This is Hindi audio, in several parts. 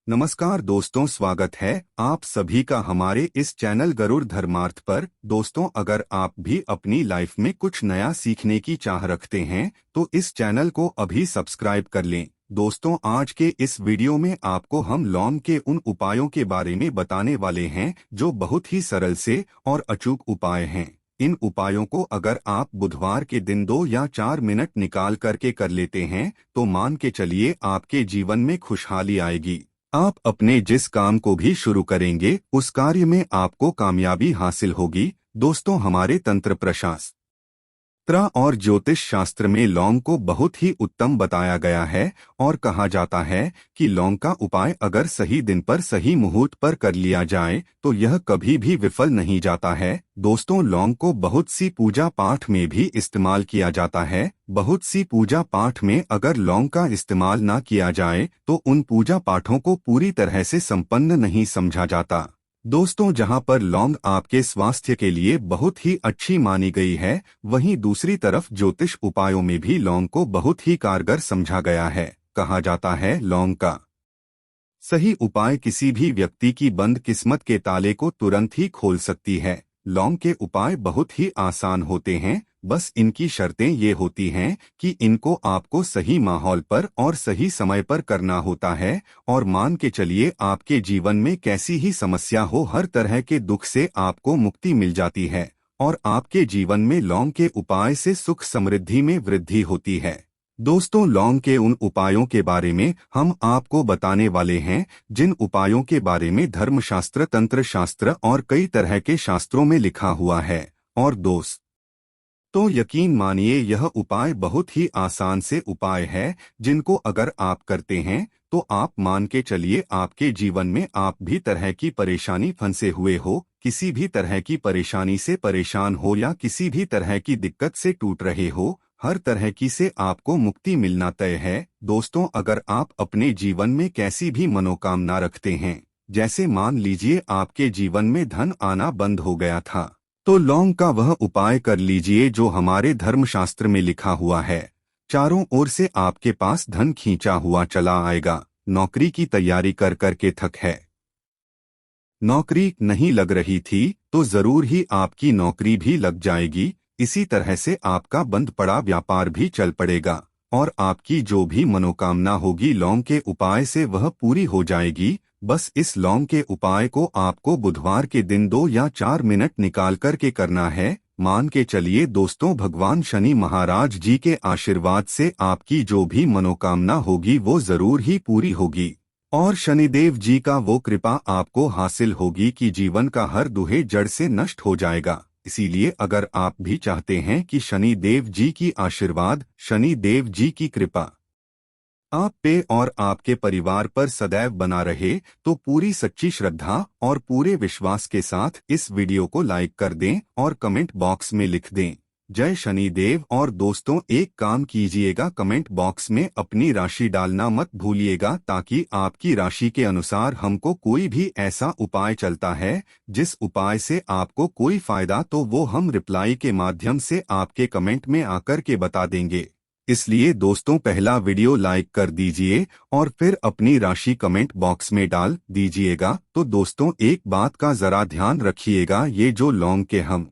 नमस्कार दोस्तों, स्वागत है आप सभी का हमारे इस चैनल गरुड़ धर्मार्थ पर। दोस्तों, अगर आप भी अपनी लाइफ में कुछ नया सीखने की चाह रखते हैं तो इस चैनल को अभी सब्सक्राइब कर लें। दोस्तों, आज के इस वीडियो में आपको हम लौंग के उन उपायों के बारे में बताने वाले हैं जो बहुत ही सरल से और अचूक उपाय हैं। इन उपायों को अगर आप बुधवार के दिन 2 या 4 मिनट निकाल करके कर लेते हैं तो मान के चलिए आपके जीवन में खुशहाली आएगी। आप अपने जिस काम को भी शुरू करेंगे उस कार्य में आपको कामयाबी हासिल होगी। दोस्तों, हमारे तंत्र प्रशास्त्र और ज्योतिष शास्त्र में लौंग को बहुत ही उत्तम बताया गया है और कहा जाता है कि लौंग का उपाय अगर सही दिन पर सही मुहूर्त पर कर लिया जाए तो यह कभी भी विफल नहीं जाता है। दोस्तों, लौंग को बहुत सी पूजा पाठ में भी इस्तेमाल किया जाता है। बहुत सी पूजा पाठ में अगर लौंग का इस्तेमाल ना किया जाए तो उन पूजा पाठों को पूरी तरह से संपन्न नहीं समझा जाता। दोस्तों, जहां पर लौंग आपके स्वास्थ्य के लिए बहुत ही अच्छी मानी गई है, वहीं दूसरी तरफ ज्योतिष उपायों में भी लौंग को बहुत ही कारगर समझा गया है। कहा जाता है लौंग का सही उपाय किसी भी व्यक्ति की बंद किस्मत के ताले को तुरंत ही खोल सकती है। लौंग के उपाय बहुत ही आसान होते हैं, बस इनकी शर्तें ये होती हैं कि इनको आपको सही माहौल पर और सही समय पर करना होता है। और मान के चलिए आपके जीवन में कैसी ही समस्या हो, हर तरह के दुख से आपको मुक्ति मिल जाती है और आपके जीवन में लौंग के उपाय से सुख समृद्धि में वृद्धि होती है। दोस्तों, लौंग के उन उपायों के बारे में हम आपको बताने वाले हैं जिन उपायों के बारे में धर्मशास्त्र, तंत्र शास्त्र और कई तरह के शास्त्रों में लिखा हुआ है। और तो यकीन मानिए यह उपाय बहुत ही आसान से उपाय है जिनको अगर आप करते हैं तो आप मान के चलिए आपके जीवन में आप भी तरह की परेशानी फंसे हुए हो, किसी भी तरह की परेशानी से परेशान हो या किसी भी तरह की दिक्कत से टूट रहे हो, हर तरह की से आपको मुक्ति मिलना तय है। दोस्तों, अगर आप अपने जीवन में कैसी भी मनोकामना रखते हैं, जैसे मान लीजिए आपके जीवन में धन आना बंद हो गया था, तो लौंग का वह उपाय कर लीजिए जो हमारे धर्मशास्त्र में लिखा हुआ है। चारों ओर से आपके पास धन खींचा हुआ चला आएगा। नौकरी की तैयारी कर करके थक है, नौकरी नहीं लग रही थी तो जरूर ही आपकी नौकरी भी लग जाएगी। इसी तरह से आपका बंद पड़ा व्यापार भी चल पड़ेगा और आपकी जो भी मनोकामना होगी लौंग के उपाय से वह पूरी हो जाएगी। बस इस लौंग के उपाय को आपको बुधवार के दिन 2 या 4 मिनट निकाल करके करना है। मान के चलिए दोस्तों, भगवान शनि महाराज जी के आशीर्वाद से आपकी जो भी मनोकामना होगी वो जरूर ही पूरी होगी और शनिदेव जी का वो कृपा आपको हासिल होगी कि जीवन का हर दुहे जड़ से नष्ट हो जाएगा। इसीलिए अगर आप भी चाहते हैं कि शनि देव जी की आशीर्वाद, शनि देव जी की कृपा आप पे और आपके परिवार पर सदैव बना रहे, तो पूरी सच्ची श्रद्धा और पूरे विश्वास के साथ इस वीडियो को लाइक कर दें और कमेंट बॉक्स में लिख दें जय शनि देव। और दोस्तों, एक काम कीजिएगा, कमेंट बॉक्स में अपनी राशि डालना मत भूलिएगा, ताकि आपकी राशि के अनुसार हमको कोई भी ऐसा उपाय चलता है जिस उपाय से आपको कोई फायदा, तो वो हम रिप्लाई के माध्यम से आपके कमेंट में आकर के बता देंगे। इसलिए दोस्तों, पहला वीडियो लाइक कर दीजिए और फिर अपनी राशि कमेंट बॉक्स में डाल दीजिएगा। तो दोस्तों, एक बात का जरा ध्यान रखिएगा, ये जो लौंग के हम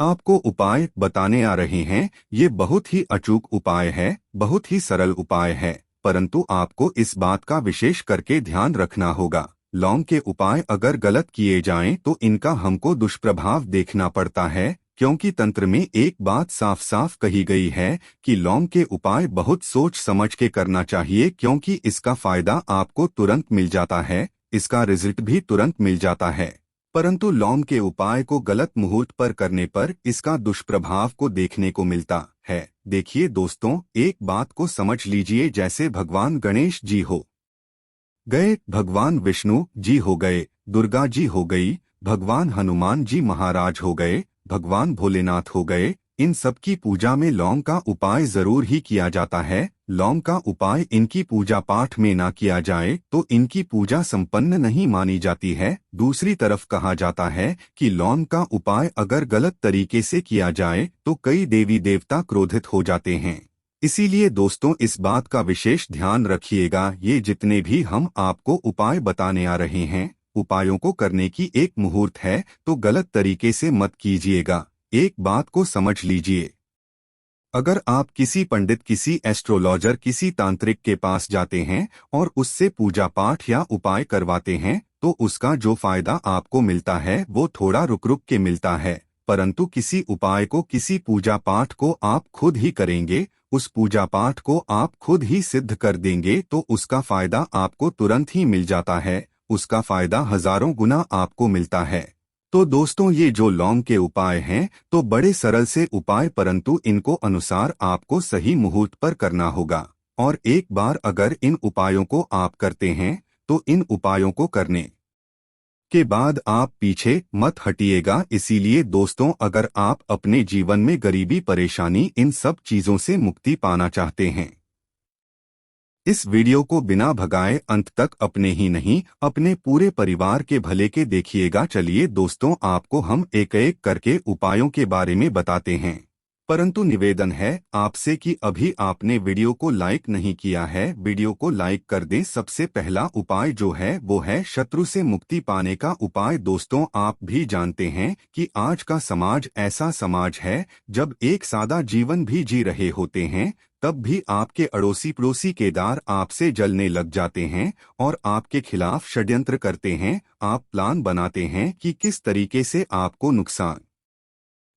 आपको उपाय बताने आ रहे हैं ये बहुत ही अचूक उपाय है, बहुत ही सरल उपाय है, परंतु आपको इस बात का विशेष करके ध्यान रखना होगा। लौंग के उपाय अगर गलत किए जाएं तो इनका हमको दुष्प्रभाव देखना पड़ता है, क्योंकि तंत्र में एक बात साफ साफ कही गई है कि लौंग के उपाय बहुत सोच समझ के करना चाहिए, क्योंकि इसका फायदा आपको तुरंत मिल जाता है, इसका रिजल्ट भी तुरंत मिल जाता है। परंतु लौंग के उपाय को गलत मुहूर्त पर करने पर इसका दुष्प्रभाव को देखने को मिलता है। देखिए दोस्तों, एक बात को समझ लीजिए, जैसे भगवान गणेश जी हो गए, भगवान विष्णु जी हो गए, दुर्गा जी हो गई, भगवान हनुमान जी महाराज हो गए, भगवान भोलेनाथ हो गए, इन सब की पूजा में लौंग का उपाय जरूर ही किया जाता है। लौंग का उपाय इनकी पूजा पाठ में ना किया जाए तो इनकी पूजा संपन्न नहीं मानी जाती है। दूसरी तरफ कहा जाता है कि लौंग का उपाय अगर गलत तरीके से किया जाए तो कई देवी देवता क्रोधित हो जाते हैं। इसीलिए दोस्तों इस बात का विशेष ध्यान रखिएगा, ये जितने भी हम आपको उपाय बताने आ रहे हैं, उपायों को करने की एक मुहूर्त है, तो गलत तरीके से मत कीजिएगा। एक बात को समझ लीजिए, अगर आप किसी पंडित, किसी एस्ट्रोलॉजर, किसी तांत्रिक के पास जाते हैं और उससे पूजा पाठ या उपाय करवाते हैं, तो उसका जो फायदा आपको मिलता है वो थोड़ा रुक रुक के मिलता है। परंतु किसी उपाय को, किसी पूजा पाठ को आप खुद ही करेंगे, उस पूजा पाठ को आप खुद ही सिद्ध कर देंगे, तो उसका फायदा आपको तुरंत ही मिल जाता है, उसका फायदा हजारों गुना आपको मिलता है। तो दोस्तों ये जो लौंग के उपाय हैं तो बड़े सरल से उपाय, परंतु इनको अनुसार आपको सही मुहूर्त पर करना होगा। और एक बार अगर इन उपायों को आप करते हैं तो इन उपायों को करने के बाद आप पीछे मत हटिएगा। इसीलिए दोस्तों अगर आप अपने जीवन में गरीबी, परेशानी, इन सब चीजों से मुक्ति पाना चाहते हैं, इस वीडियो को बिना भगाए अंत तक अपने ही नहीं अपने पूरे परिवार के भले के देखिएगा। चलिए दोस्तों आपको हम एक एक करके उपायों के बारे में बताते हैं, परंतु निवेदन है आपसे कि अभी आपने वीडियो को लाइक नहीं किया है, वीडियो को लाइक कर दें। सबसे पहला उपाय जो है वो है शत्रु से मुक्ति पाने का उपाय। दोस्तों आप भी जानते हैं कि आज का समाज ऐसा समाज है जब एक सादा जीवन भी जी रहे होते हैं, तब भी आपके अड़ोसी पड़ोसी केदार आपसे जलने लग जाते हैं और आपके खिलाफ षड्यंत्र करते हैं। आप प्लान बनाते हैं कि किस तरीके से आपको नुकसान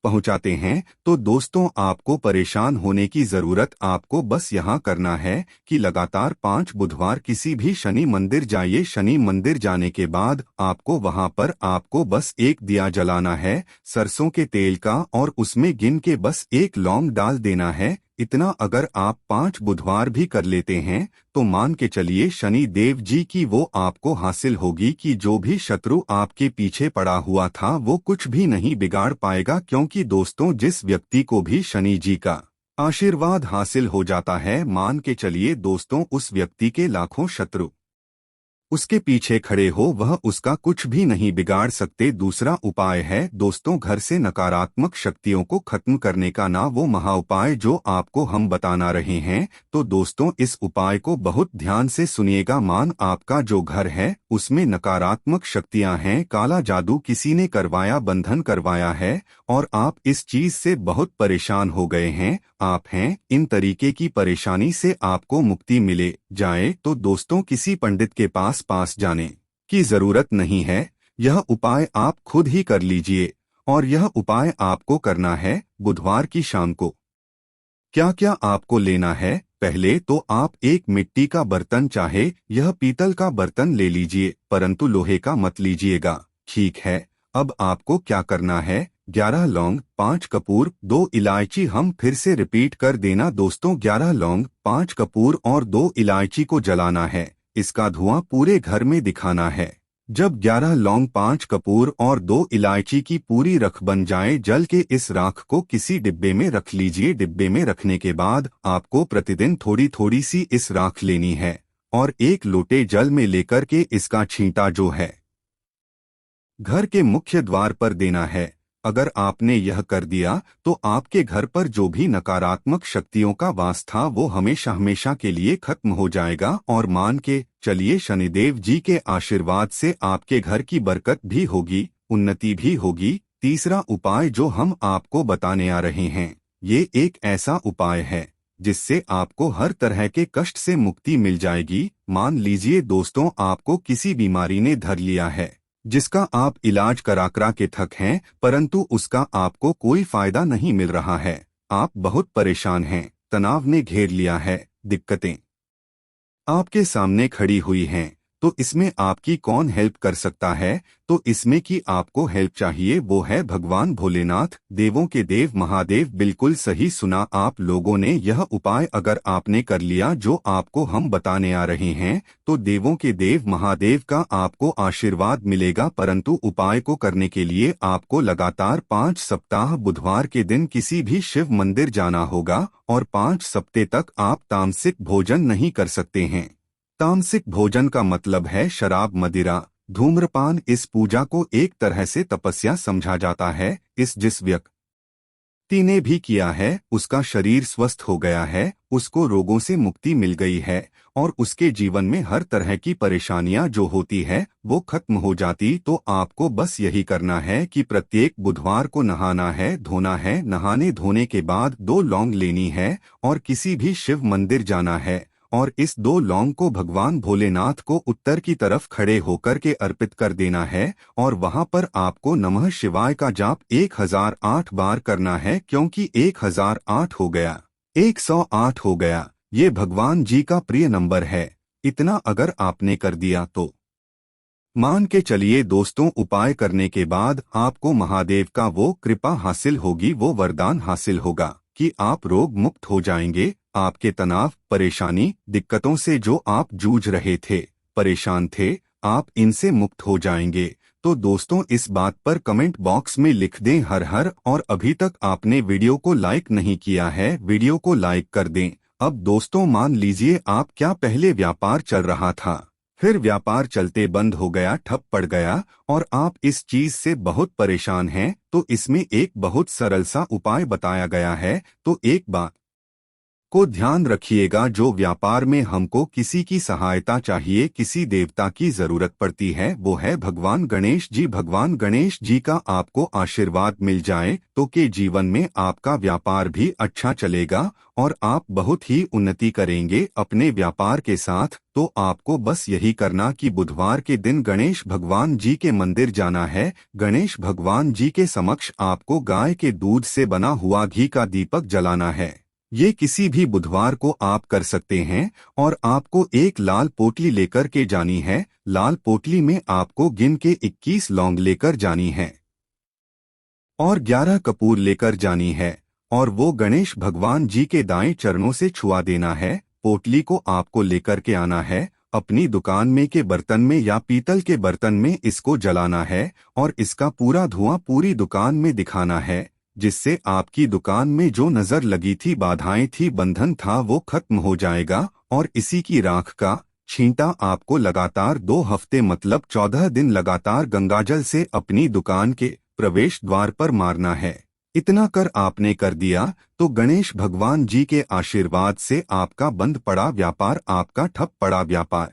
पहुंचाते हैं। तो दोस्तों आपको परेशान होने की जरूरत, आपको बस यहाँ करना है कि लगातार 5 बुधवार किसी भी शनि मंदिर जाइए। शनि मंदिर जाने के बाद आपको वहाँ पर आपको बस एक दिया जलाना है सरसों के तेल का, और उसमें गिन के बस एक लौंग डाल देना है। इतना अगर आप 5 बुधवार भी कर लेते हैं तो मान के चलिए शनि देव जी की वो आपको हासिल होगी कि जो भी शत्रु आपके पीछे पड़ा हुआ था वो कुछ भी नहीं बिगाड़ पाएगा। क्योंकि दोस्तों जिस व्यक्ति को भी शनि जी का आशीर्वाद हासिल हो जाता है, मान के चलिए दोस्तों उस व्यक्ति के लाखों शत्रु उसके पीछे खड़े हो, वह उसका कुछ भी नहीं बिगाड़ सकते। दूसरा उपाय है दोस्तों घर से नकारात्मक शक्तियों को खत्म करने का ना वो महा उपाय जो आपको हम बताना रहे हैं। तो दोस्तों इस उपाय को बहुत ध्यान से सुनिएगा। मान आपका जो घर है उसमें नकारात्मक शक्तियां हैं, काला जादू किसी ने करवाया, बंधन करवाया है और आप इस चीज से बहुत परेशान हो गए हैं, आप हैं, इन तरीके की परेशानी से आपको मुक्ति मिले जाए, तो दोस्तों किसी पंडित के पास जाने की जरूरत नहीं है। यह उपाय आप खुद ही कर लीजिए। और यह उपाय आपको करना है बुधवार की शाम को। क्या क्या आपको लेना है? पहले तो आप एक मिट्टी का बर्तन, चाहे यह पीतल का बर्तन ले लीजिए, परंतु लोहे का मत लीजिएगा, ठीक है। अब आपको क्या करना है, 11 लौंग, 5 कपूर, 2 इलायची। हम फिर से रिपीट कर देना दोस्तों, 11 लौंग, 5 कपूर और 2 इलायची को जलाना है। इसका धुआं पूरे घर में दिखाना है। जब 11 लौंग, 5 कपूर और 2 इलायची की पूरी रख बन जाए, जल के इस राख को किसी डिब्बे में रख लीजिए। डिब्बे में रखने के बाद आपको प्रतिदिन थोड़ी थोड़ी सी इस राख लेनी है और एक लोटे जल में लेकर के इसका छींटा जो है घर के मुख्य द्वार पर देना है। अगर आपने यह कर दिया तो आपके घर पर जो भी नकारात्मक शक्तियों का वास था वो हमेशा हमेशा के लिए खत्म हो जाएगा। और मान के चलिए शनिदेव जी के आशीर्वाद से आपके घर की बरकत भी होगी, उन्नति भी होगी। तीसरा उपाय जो हम आपको बताने आ रहे हैं, ये एक ऐसा उपाय है जिससे आपको हर तरह के कष्ट से मुक्ति मिल जाएगी। मान लीजिए दोस्तों आपको किसी बीमारी ने धर लिया है जिसका आप इलाज करा के थक हैं, परंतु उसका आपको कोई फायदा नहीं मिल रहा है। आप बहुत परेशान हैं, तनाव ने घेर लिया है, दिक्कतें आपके सामने खड़ी हुई हैं। तो इसमें आपकी कौन हेल्प कर सकता है? तो इसमें कि आपको हेल्प चाहिए वो है भगवान भोलेनाथ, देवों के देव महादेव। बिल्कुल सही सुना आप लोगों ने। यह उपाय अगर आपने कर लिया जो आपको हम बताने आ रहे हैं, तो देवों के देव महादेव का आपको आशीर्वाद मिलेगा। परंतु उपाय को करने के लिए आपको लगातार 5 सप्ताह बुधवार के दिन किसी भी शिव मंदिर जाना होगा और 5 सप्ताह तक आप तामसिक भोजन नहीं कर सकते हैं। तामसिक भोजन का मतलब है शराब, मदिरा, धूम्रपान। इस पूजा को एक तरह से तपस्या समझा जाता है। जिस व्यक्ति व्यक्ति ने भी किया है, उसका शरीर स्वस्थ हो गया है, उसको रोगों से मुक्ति मिल गई है और उसके जीवन में हर तरह की परेशानियां जो होती है वो खत्म हो जाती। तो आपको बस यही करना है कि प्रत्येक बुधवार को नहाना है, धोना है। नहाने धोने के बाद 2 लौंग लेनी है और किसी भी शिव मंदिर जाना है और इस 2 लौंग को भगवान भोलेनाथ को उत्तर की तरफ खड़े होकर के अर्पित कर देना है और वहां पर आपको नमः शिवाय का जाप 1008 बार करना है, क्योंकि 1008 हो गया, 108 हो गया, ये भगवान जी का प्रिय नंबर है। इतना अगर आपने कर दिया तो मान के चलिए दोस्तों, उपाय करने के बाद आपको महादेव का वो कृपा हासिल होगी, वो वरदान हासिल होगा कि आप रोग मुक्त हो जाएंगे। आपके तनाव, परेशानी, दिक्कतों से जो आप जूझ रहे थे, परेशान थे, आप इनसे मुक्त हो जाएंगे। तो दोस्तों, इस बात पर कमेंट बॉक्स में लिख दें हर हर। और अभी तक आपने वीडियो को लाइक नहीं किया है, वीडियो को लाइक कर दें। अब दोस्तों, मान लीजिए आप क्या पहले व्यापार चल रहा था, फिर व्यापार चलते बंद हो गया, ठप पड़ गया और आप इस चीज से बहुत परेशान हैं, तो इसमें एक बहुत सरल सा उपाय बताया गया है। तो एक बात को ध्यान रखिएगा, जो व्यापार में हमको किसी की सहायता चाहिए, किसी देवता की जरूरत पड़ती है, वो है भगवान गणेश जी। भगवान गणेश जी का आपको आशीर्वाद मिल जाए तो के जीवन में आपका व्यापार भी अच्छा चलेगा और आप बहुत ही उन्नति करेंगे अपने व्यापार के साथ। तो आपको बस यही करना कि बुधवार के दिन गणेश भगवान जी के मंदिर जाना है। गणेश भगवान जी के समक्ष आपको गाय के दूध से बना हुआ घी का दीपक जलाना है। ये किसी भी बुधवार को आप कर सकते हैं और आपको एक लाल पोटली लेकर के जानी है। लाल पोटली में आपको गिन के 21 लौंग लेकर जानी है और 11 कपूर लेकर जानी है और वो गणेश भगवान जी के दाएं चरणों से छुआ देना है। पोटली को आपको लेकर के आना है, अपनी दुकान में के बर्तन में या पीतल के बर्तन में इसको जलाना है और इसका पूरा धुआं पूरी दुकान में दिखाना है, जिससे आपकी दुकान में जो नजर लगी थी, बाधाएं थी, बंधन था, वो खत्म हो जाएगा। और इसी की राख का छींटा आपको लगातार 2 हफ्ते मतलब 14 दिन लगातार गंगाजल से अपनी दुकान के प्रवेश द्वार पर मारना है। इतना कर आपने कर दिया तो गणेश भगवान जी के आशीर्वाद से आपका बंद पड़ा व्यापार, आपका ठप पड़ा व्यापार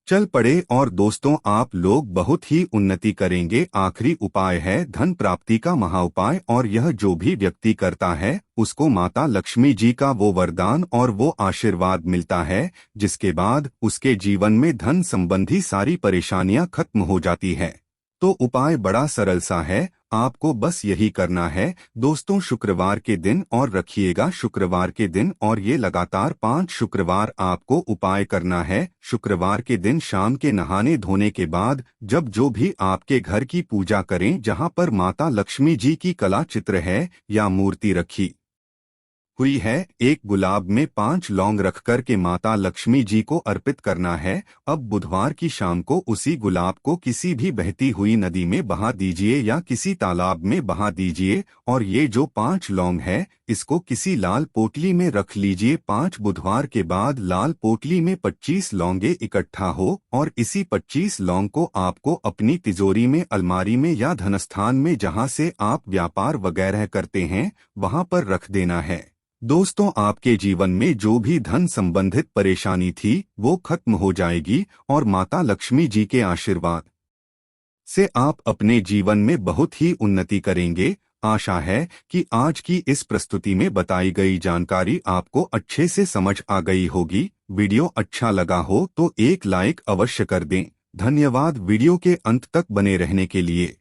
चल पड़े और दोस्तों, आप लोग बहुत ही उन्नति करेंगे। आखिरी उपाय है धन प्राप्ति का महाउपाय, और यह जो भी व्यक्ति करता है उसको माता लक्ष्मी जी का वो वरदान और वो आशीर्वाद मिलता है, जिसके बाद उसके जीवन में धन संबंधी सारी परेशानियां खत्म हो जाती है। तो उपाय बड़ा सरल सा है, आपको बस यही करना है दोस्तों, शुक्रवार के दिन और रखिएगा, शुक्रवार के दिन, और ये लगातार 5 शुक्रवार आपको उपाय करना है। शुक्रवार के दिन शाम के नहाने धोने के बाद जब जो भी आपके घर की पूजा करें, जहां पर माता लक्ष्मी जी की कला चित्र है या मूर्ति रखी हुई है, एक गुलाब में 5 लौंग रख कर के माता लक्ष्मी जी को अर्पित करना है। अब बुधवार की शाम को उसी गुलाब को किसी भी बहती हुई नदी में बहा दीजिए या किसी तालाब में बहा दीजिए और ये जो 5 लौंग है इसको किसी लाल पोटली में रख लीजिए। 5 बुधवार के बाद लाल पोटली में 25 लौंगे इकट्ठा हो और इसी 25 लौंग को आपको अपनी तिजोरी में, अलमारी में या धनस्थान में, जहां से आप व्यापार वगैरह करते हैं, वहां पर रख देना है। दोस्तों, आपके जीवन में जो भी धन संबंधित परेशानी थी वो खत्म हो जाएगी और माता लक्ष्मी जी के आशीर्वाद से आप अपने जीवन में बहुत ही उन्नति करेंगे। आशा है कि आज की इस प्रस्तुति में बताई गई जानकारी आपको अच्छे से समझ आ गई होगी। वीडियो अच्छा लगा हो तो एक लाइक अवश्य कर दें। धन्यवाद वीडियो के अंत तक बने रहने के लिए।